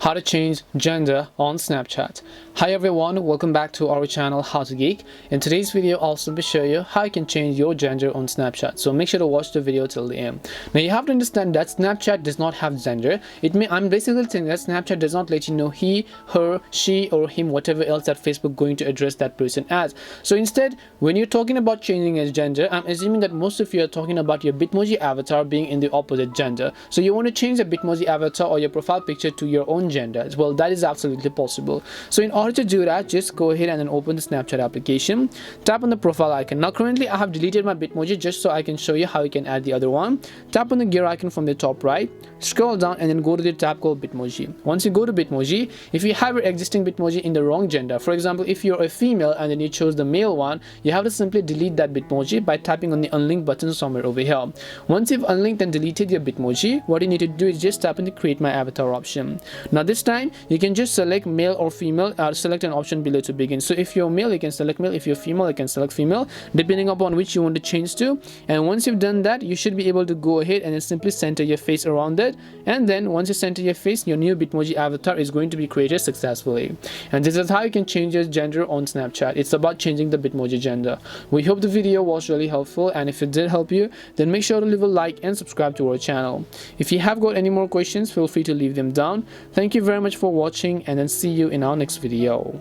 how to change gender on Snapchat. Hi everyone, welcome back to our channel How to Geek. In today's video I'll simply show you how you can change your gender on Snapchat, so make sure to watch the video till the end. Now you have to understand that Snapchat does not have gender. I'm basically saying that Snapchat does not let you know he, her, she or him, whatever else that Facebook going to address that person as. So instead, when you're talking about changing his gender, I'm assuming that most of you are talking about your Bitmoji avatar being in the opposite gender. So you want to change the Bitmoji avatar or your profile picture to your own gender as well. That is absolutely possible. So in order to do that, just go ahead and then open the Snapchat application, tap on the profile icon. Now currently I have deleted my Bitmoji just so I can show you how you can add the other one. Tap on the gear icon from the top right, scroll down and then go to the tab called Bitmoji. Once you go to Bitmoji, if you have your existing Bitmoji in the wrong gender, for example if you're a female and then you chose the male one, you have to simply delete that Bitmoji by tapping on the unlink button somewhere over here. Once you've unlinked and deleted your Bitmoji, what you need to do is just tap on the create my avatar option. Now this time you can just select male or female, select an option below to begin. So if you're male you can select male, if you're female you can select female, depending upon which you want to change to. And once you've done that, you should be able to go ahead and then simply center your face around it, and then once you center your face, your new Bitmoji avatar is going to be created successfully. And this is how you can change your gender on Snapchat. It's about changing the Bitmoji gender. We hope the video was really helpful, and if it did help you, then make sure to leave a like and subscribe to our channel. If you have got any more questions, feel free to leave them down. Thank you very much for watching, and then see you in our next video.